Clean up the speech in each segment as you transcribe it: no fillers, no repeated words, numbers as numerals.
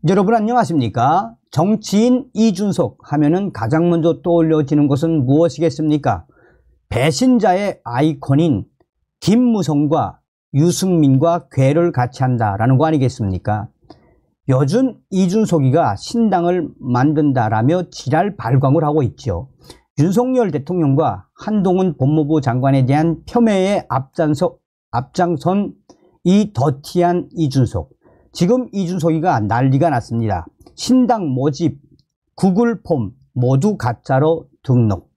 여러분 안녕하십니까? 정치인 이준석 하면은 가장 먼저 떠올려지는 것은 무엇이겠습니까? 배신자의 아이콘인 김무성과 유승민과 궤를 같이 한다라는 거 아니겠습니까? 요즘 이준석이가 신당을 만든다라며 지랄 발광을 하고 있죠. 윤석열 대통령과 한동훈 법무부 장관에 대한 폄훼에 앞장선 이 더티한 이준석. 지금 이준석이가 난리가 났습니다. 신당 모집, 구글 폼 모두 가짜로 등록.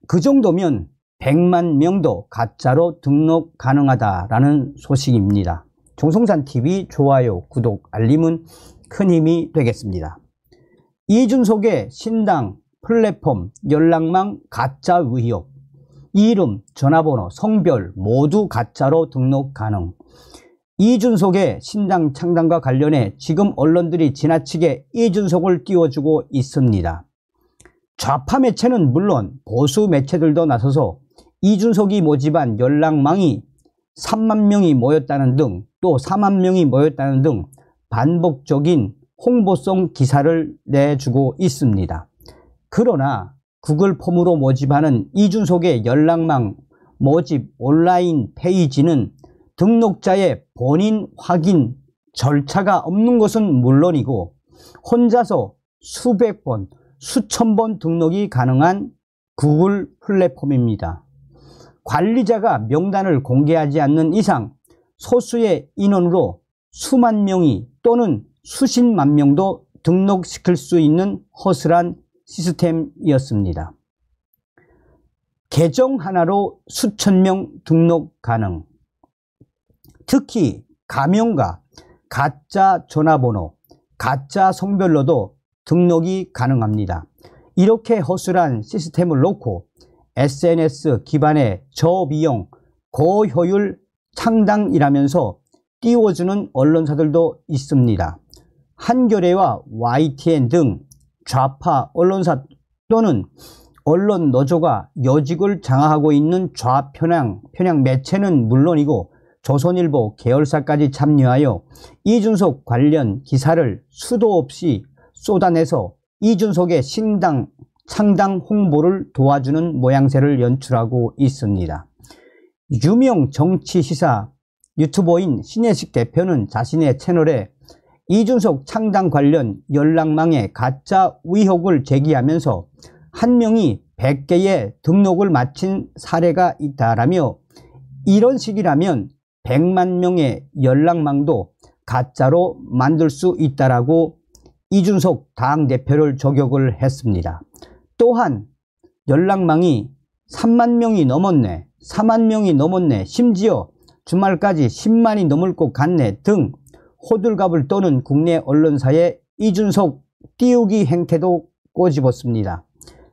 그 정도면 100만 명도 가짜로 등록 가능하다라는 소식입니다. 정성산TV 좋아요, 구독, 알림은 큰 힘이 되겠습니다. 이준석의 신당, 플랫폼, 연락망 가짜 의혹, 이름, 전화번호, 성별 모두 가짜로 등록 가능. 이준석의 신당 창당과 관련해 지금 언론들이 지나치게 이준석을 띄워주고 있습니다. 좌파 매체는 물론 보수 매체들도 나서서 이준석이 모집한 연락망이 3만 명이 모였다는 등 또 4만 명이 모였다는 등 반복적인 홍보성 기사를 내주고 있습니다. 그러나 구글 폼으로 모집하는 이준석의 연락망 모집 온라인 페이지는 등록자의 본인 확인 절차가 없는 것은 물론이고 혼자서 수백 번, 수천 번 등록이 가능한 구글 플랫폼입니다. 관리자가 명단을 공개하지 않는 이상 소수의 인원으로 수만 명이 또는 수십만 명도 등록시킬 수 있는 허술한 시스템이었습니다. 계정 하나로 수천 명 등록 가능. 특히 가명과 가짜 전화번호, 가짜 성별로도 등록이 가능합니다. 이렇게 허술한 시스템을 놓고 SNS 기반의 저비용, 고효율 창당이라면서 띄워주는 언론사들도 있습니다. 한겨레와 YTN 등 좌파 언론사 또는 언론 노조가 요직을 장악하고 있는 좌편향 매체는 물론이고 조선일보 계열사까지 참여하여 이준석 관련 기사를 수도 없이 쏟아내서 이준석의 신당 창당 홍보를 도와주는 모양새를 연출하고 있습니다. 유명 정치 시사 유튜버인 신혜식 대표는 자신의 채널에 이준석 창당 관련 연락망에 가짜 의혹을 제기하면서 한 명이 100개의 등록을 마친 사례가 있다라며 이런 식이라면 100만 명의 연락망도 가짜로 만들 수 있다라고 이준석 당대표를 저격을 했습니다. 또한 연락망이 3만 명이 넘었네, 4만 명이 넘었네, 심지어 주말까지 10만이 넘을 것 같네 등 호들갑을 떠는 국내 언론사의 이준석 띄우기 행태도 꼬집었습니다.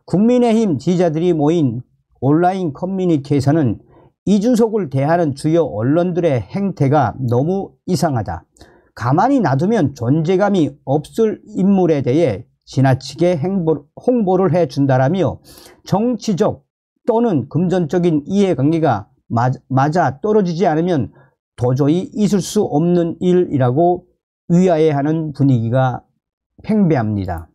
국민의힘 지지자들이 모인 온라인 커뮤니티에서는 이준석을 대하는 주요 언론들의 행태가 너무 이상하다. 가만히 놔두면 존재감이 없을 인물에 대해 지나치게 홍보를 해준다라며 정치적 또는 금전적인 이해관계가 맞아 떨어지지 않으면 도저히 있을 수 없는 일이라고 위화해하는 분위기가 팽배합니다.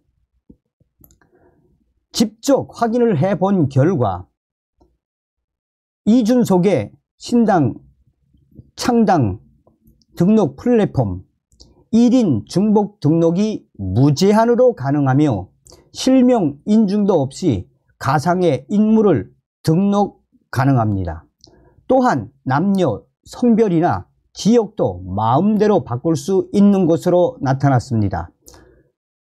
직접 확인을 해본 결과 이준석의 신당 창당 등록 플랫폼 1인 중복 등록이 무제한으로 가능하며 실명 인증도 없이 가상의 인물을 등록 가능합니다. 또한 남녀, 성별이나 지역도 마음대로 바꿀 수 있는 것으로 나타났습니다.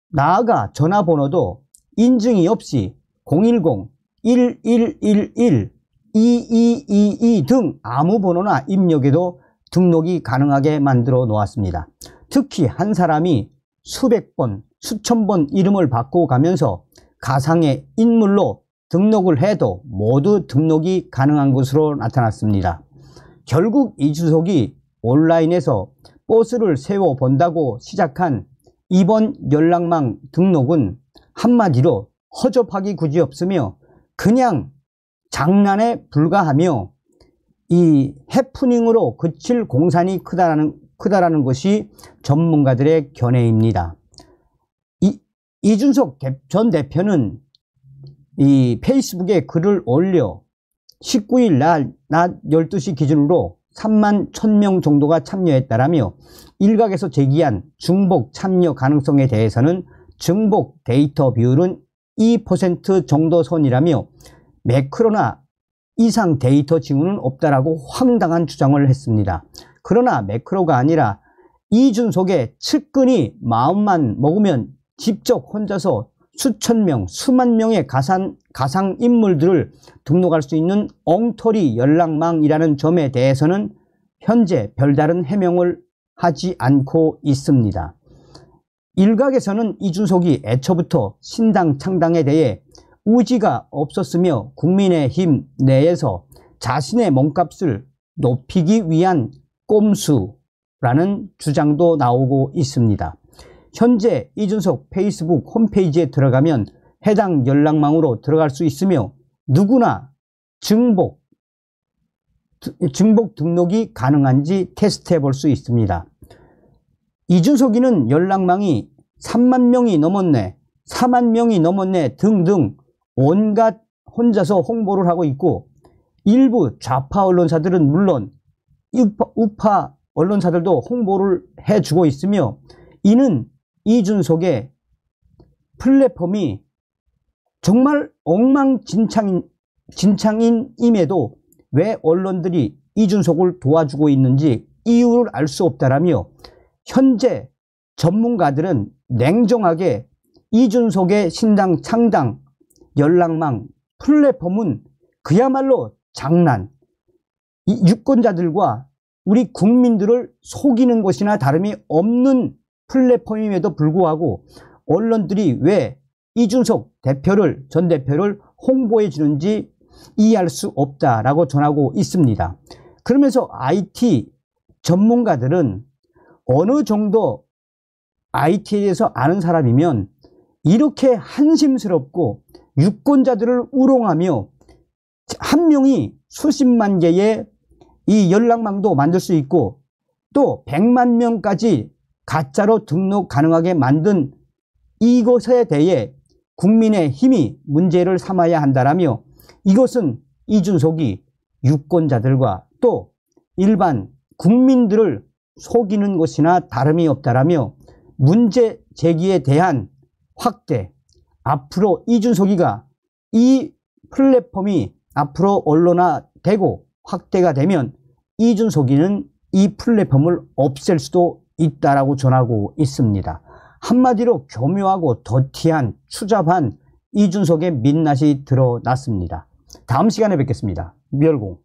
나아가 전화번호도 인증이 없이 010-1111-2222 등 아무 번호나 입력해도 등록이 가능하게 만들어 놓았습니다. 특히 한 사람이 수백 번, 수천 번 이름을 바꿔가면서 가상의 인물로 등록을 해도 모두 등록이 가능한 것으로 나타났습니다. 결국 이준석이 온라인에서 버스를 세워본다고 시작한 이번 연락망 등록은 한마디로 허접하기 그지없으며 그냥 장난에 불과하며 이 해프닝으로 그칠 공산이 크다라는 것이 전문가들의 견해입니다. 이준석 전 대표는 이 페이스북에 글을 올려 19일 낮 12시 기준으로 3만 1000명 정도가 참여했다라며 일각에서 제기한 중복 참여 가능성에 대해서는 증복 데이터 비율은 2% 정도 선이라며 매크로나 이상 데이터 징후는 없다라고 황당한 주장을 했습니다. 그러나 매크로가 아니라 이준석의 측근이 마음만 먹으면 직접 혼자서 수천 명, 수만 명의 가상 인물들을 등록할 수 있는 엉터리 연락망이라는 점에 대해서는 현재 별다른 해명을 하지 않고 있습니다. 일각에서는 이준석이 애초부터 신당 창당에 대해 의지가 없었으며 국민의힘 내에서 자신의 몸값을 높이기 위한 꼼수라는 주장도 나오고 있습니다. 현재 이준석 페이스북 홈페이지에 들어가면 해당 연락망으로 들어갈 수 있으며 누구나 증복 등록이 가능한지 테스트해 볼 수 있습니다. 이준석이는 연락망이 3만 명이 넘었네, 4만 명이 넘었네 등등 온갖 혼자서 홍보를 하고 있고, 일부 좌파 언론사들은 물론 우파 언론사들도 홍보를 해주고 있으며, 이는 이준석의 플랫폼이 정말 엉망진창임에도 왜 언론들이 이준석을 도와주고 있는지 이유를 알 수 없다라며, 현재 전문가들은 냉정하게 이준석의 신당 창당 연락망 플랫폼은 그야말로 장난, 이 유권자들과 우리 국민들을 속이는 것이나 다름이 없는 플랫폼임에도 불구하고 언론들이 왜 이준석 전 대표를 홍보해 주는지 이해할 수 없다라고 전하고 있습니다. 그러면서 IT 전문가들은 어느 정도 IT에 대해서 아는 사람이면 이렇게 한심스럽고 유권자들을 우롱하며 한 명이 수십만 개의 이 연락망도 만들 수 있고 또 100만 명까지 가짜로 등록 가능하게 만든 이것에 대해 국민의힘이 문제를 삼아야 한다라며, 이것은 이준석이 유권자들과 또 일반 국민들을 속이는 것이나 다름이 없다라며 문제 제기에 대한 확대, 앞으로 이준석이가 이 플랫폼이 앞으로 언론화되고 확대가 되면 이준석이는 이 플랫폼을 없앨 수도 있다라고 전하고 있습니다. 한마디로 교묘하고 더티한 추잡한 이준석의 민낯이 드러났습니다. 다음 시간에 뵙겠습니다. 미열공.